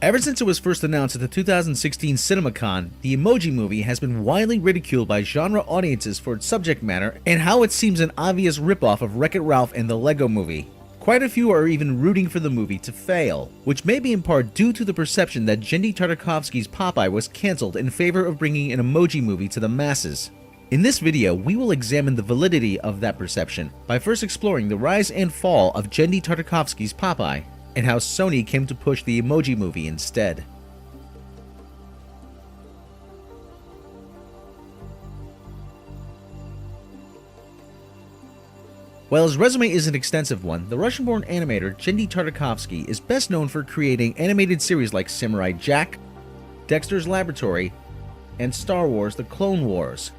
Ever since it was first announced at the 2016 CinemaCon, the Emoji Movie has been widely ridiculed by genre audiences for its subject matter and how it seems an obvious ripoff of Wreck-It Ralph and the Lego Movie. Quite a few are even rooting for the movie to fail, which may be in part due to the perception that Genndy Tartakovsky's Popeye was cancelled in favor of bringing an Emoji Movie to the masses. In this video, we will examine the validity of that perception by first exploring the rise and fall of Genndy Tartakovsky's Popeye, and how Sony came to push the Emoji Movie instead. While his resume is an extensive one, the Russian-born animator Genndy Tartakovsky is best known for creating animated series like Samurai Jack, Dexter's Laboratory, and Star Wars: The Clone Wars,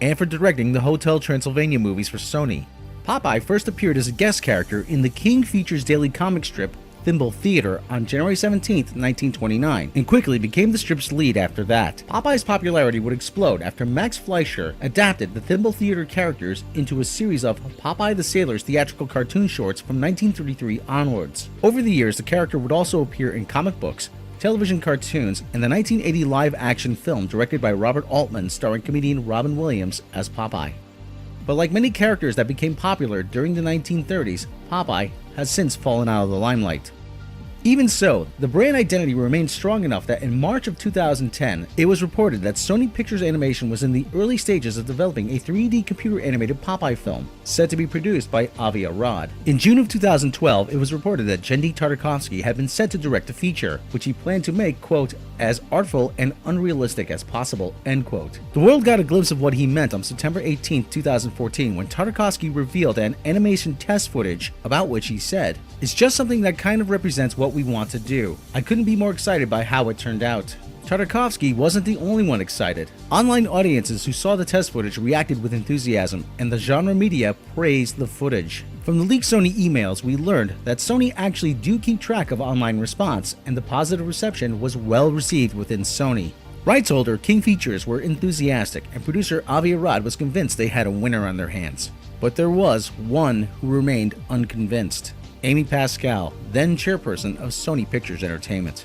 and for directing the Hotel Transylvania movies for Sony. Popeye first appeared as a guest character in the King Features daily comic strip Thimble Theater on January 17, 1929, and quickly became the strip's lead after that. Popeye's popularity would explode after Max Fleischer adapted the Thimble Theater characters into a series of Popeye the Sailor's theatrical cartoon shorts from 1933 onwards. Over the years, the character would also appear in comic books, television cartoons, and the 1980 live-action film directed by Robert Altman starring comedian Robin Williams as Popeye. But like many characters that became popular during the 1930s, Popeye has since fallen out of the limelight. Even so, the brand identity remained strong enough that in March of 2010, it was reported that Sony Pictures Animation was in the early stages of developing a 3D computer-animated Popeye film, said to be produced by Avi Arad. In June of 2012, it was reported that Genndy Tartakovsky had been set to direct a feature, which he planned to make, quote, as artful and unrealistic as possible, end quote. The world got a glimpse of what he meant on September 18, 2014, when Tartakovsky revealed an animation test footage about which he said, "It's just something that kind of represents what we want to do. I couldn't be more excited by how it turned out." Tartakovsky wasn't the only one excited. Online audiences who saw the test footage reacted with enthusiasm, and the genre media praised the footage. From the leaked Sony emails, we learned that Sony actually do keep track of online response, and the positive reception was well received within Sony. Rights holder King Features were enthusiastic, and producer Avi Arad was convinced they had a winner on their hands. But there was one who remained unconvinced. Amy Pascal, then chairperson of Sony Pictures Entertainment.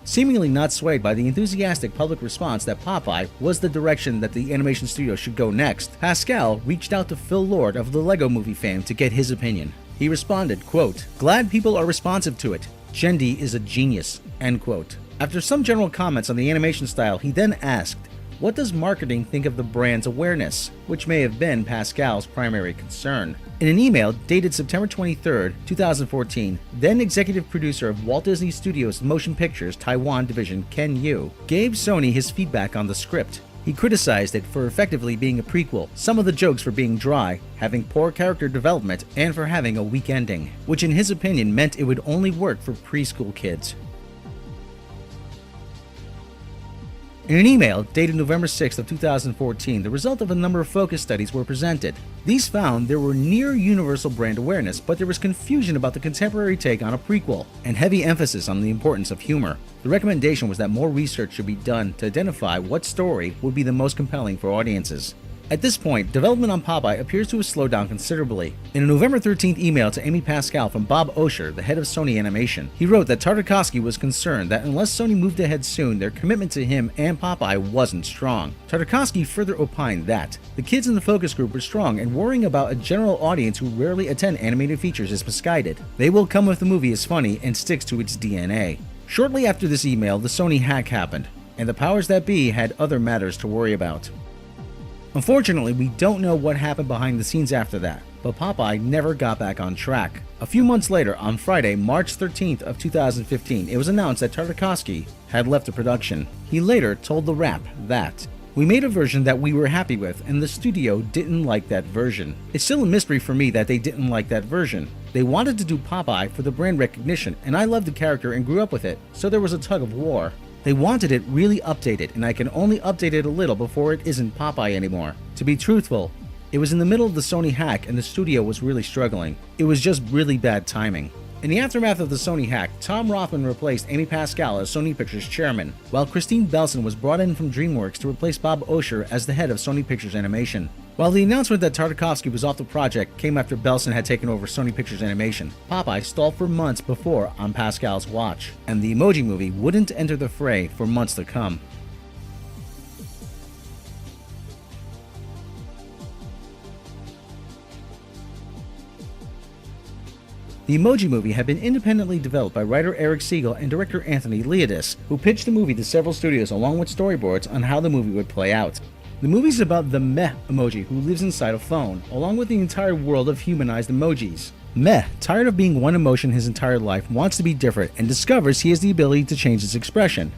Seemingly not swayed by the enthusiastic public response that Popeye was the direction that the animation studio should go next, Pascal reached out to Phil Lord of the Lego Movie fame to get his opinion. He responded, quote, "Glad people are responsive to it. Genndy is a genius," end quote. After some general comments on the animation style, he then asked, "What does marketing think of the brand's awareness?" which may have been Pascal's primary concern. In an email dated September 23, 2014, then executive producer of Walt Disney Studios Motion Pictures Taiwan division Ken Yu gave Sony his feedback on the script. He criticized it for effectively being a prequel, some of the jokes for being dry, having poor character development, and for having a weak ending, which in his opinion meant it would only work for preschool kids. In an email dated November 6 of 2014, the result of a number of focus studies were presented. These found there were near universal brand awareness, but there was confusion about the contemporary take on a prequel, and heavy emphasis on the importance of humor. The recommendation was that more research should be done to identify what story would be the most compelling for audiences. At this point, development on Popeye appears to have slowed down considerably. In a November 13th email to Amy Pascal from Bob Osher, the head of Sony Animation, he wrote that Tartakovsky was concerned that unless Sony moved ahead soon, their commitment to him and Popeye wasn't strong. Tartakovsky further opined that the kids in the focus group were strong, and worrying about a general audience who rarely attend animated features is misguided. They will come if the movie is funny and sticks to its DNA. Shortly after this email, the Sony hack happened, and the powers that be had other matters to worry about. Unfortunately, we don't know what happened behind the scenes after that, but Popeye never got back on track. A few months later, on Friday, March 13th of 2015, it was announced that Tartakovsky had left the production. He later told The Wrap that, "We made a version that we were happy with, and the studio didn't like that version. It's still a mystery for me that they didn't like that version. They wanted to do Popeye for the brand recognition, and I loved the character and grew up with it, so there was a tug of war. They wanted it really updated, and I can only update it a little before it isn't Popeye anymore. To be truthful, it was in the middle of the Sony hack and the studio was really struggling. It was just really bad timing." In the aftermath of the Sony hack, Tom Rothman replaced Amy Pascal as Sony Pictures chairman, while Christine Belson was brought in from DreamWorks to replace Bob Osher as the head of Sony Pictures Animation. While the announcement that Tartakovsky was off the project came after Belson had taken over Sony Pictures Animation, Popeye stalled for months before on Pascal's watch, and the Emoji Movie wouldn't enter the fray for months to come. The Emoji Movie had been independently developed by writer Eric Siegel and director Anthony Leodis, who pitched the movie to several studios along with storyboards on how the movie would play out. The movie is about the Meh emoji who lives inside a phone, along with the entire world of humanized emojis. Meh, tired of being one emotion his entire life, wants to be different and discovers he has the ability to change its expression.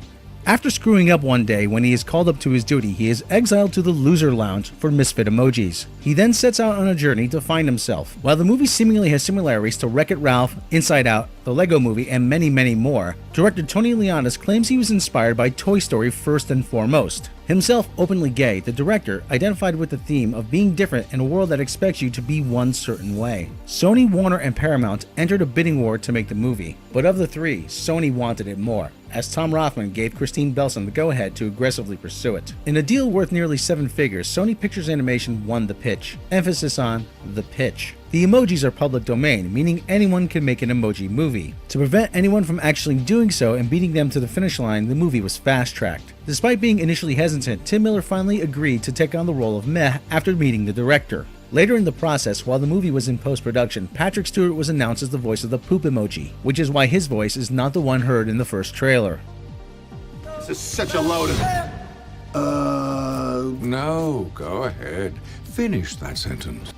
After screwing up one day when he is called up to his duty, he is exiled to the Loser Lounge for misfit emojis. He then sets out on a journey to find himself. While the movie seemingly has similarities to Wreck-It Ralph, Inside Out, The Lego Movie, and many, many more, director Tony Leonis claims he was inspired by Toy Story first and foremost. Himself openly gay, the director identified with the theme of being different in a world that expects you to be one certain way. Sony, Warner, and Paramount entered a bidding war to make the movie, but of the three, Sony wanted it more, as Tom Rothman gave Christine Belson the go-ahead to aggressively pursue it. In a deal worth nearly 7 figures, Sony Pictures Animation won the pitch. Emphasis on the pitch. The emojis are public domain, meaning anyone can make an emoji movie. To prevent anyone from actually doing so and beating them to the finish line, the movie was fast-tracked. Despite being initially hesitant, Tim Miller finally agreed to take on the role of Meh after meeting the director. Later in the process, while the movie was in post-production, Patrick Stewart was announced as the voice of the poop emoji, which is why his voice is not the one heard in the first trailer. This is such a load of... No, go ahead. Finish that sentence.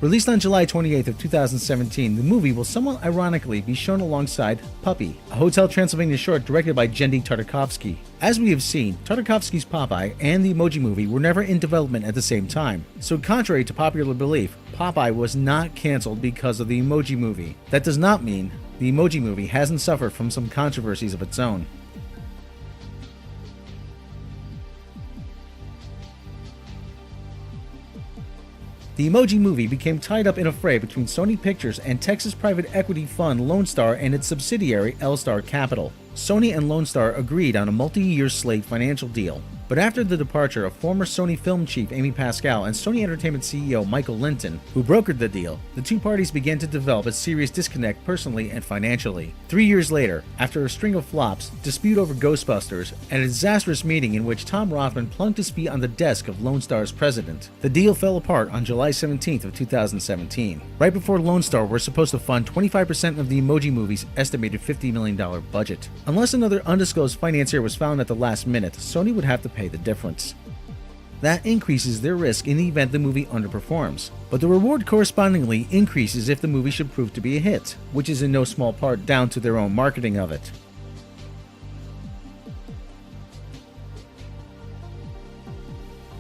Released on July 28th of 2017, the movie will somewhat ironically be shown alongside Puppy, a Hotel Transylvania short directed by Genndy Tartakovsky. As we have seen, Tartakovsky's Popeye and the Emoji Movie were never in development at the same time, so contrary to popular belief, Popeye was not cancelled because of the Emoji Movie. That does not mean the Emoji Movie hasn't suffered from some controversies of its own. The Emoji Movie became tied up in a fray between Sony Pictures and Texas private equity fund Lone Star and its subsidiary L-Star Capital. Sony and Lone Star agreed on a multi-year slate financial deal, but after the departure of former Sony film chief Amy Pascal and Sony Entertainment CEO Michael Linton, who brokered the deal, the two parties began to develop a serious disconnect personally and financially. 3 years later, after a string of flops, dispute over Ghostbusters, and a disastrous meeting in which Tom Rothman plunked his feet on the desk of Lone Star's president, the deal fell apart on July 17th of 2017. Right before Lone Star were supposed to fund 25% of the Emoji Movie's estimated $50 million budget. Unless another undisclosed financier was found at the last minute, Sony would have to pay the difference. That increases their risk in the event the movie underperforms, but the reward correspondingly increases if the movie should prove to be a hit, which is in no small part down to their own marketing of it.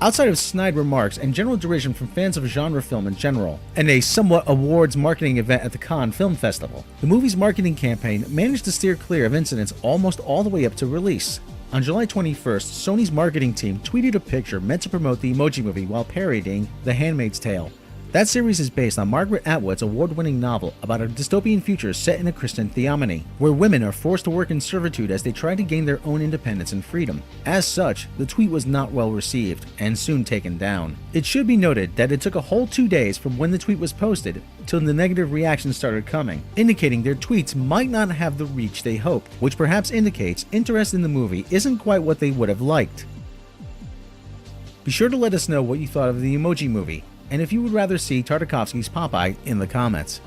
Outside of snide remarks and general derision from fans of genre film in general, and a somewhat awards marketing event at the Cannes Film Festival, the movie's marketing campaign managed to steer clear of incidents almost all the way up to release. On July 21st, Sony's marketing team tweeted a picture meant to promote the Emoji Movie while parodying The Handmaid's Tale. That series is based on Margaret Atwood's award-winning novel about a dystopian future set in a Christian theophany, where women are forced to work in servitude as they try to gain their own independence and freedom. As such, the tweet was not well received, and soon taken down. It should be noted that it took a whole 2 days from when the tweet was posted till the negative reactions started coming, indicating their tweets might not have the reach they hoped, which perhaps indicates interest in the movie isn't quite what they would have liked. Be sure to let us know what you thought of the Emoji Movie, and if you would rather see Tartakovsky's Popeye in the comments.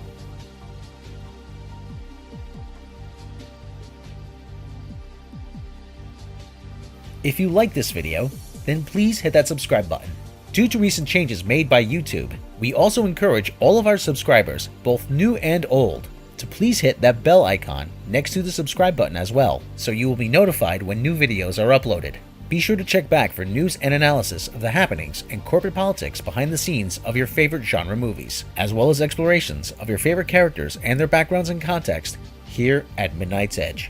If you like this video, then please hit that subscribe button. Due to recent changes made by YouTube, we also encourage all of our subscribers, both new and old, to please hit that bell icon next to the subscribe button as well, so you will be notified when new videos are uploaded. Be sure to check back for news and analysis of the happenings and corporate politics behind the scenes of your favorite genre movies, as well as explorations of your favorite characters and their backgrounds and context here at Midnight's Edge.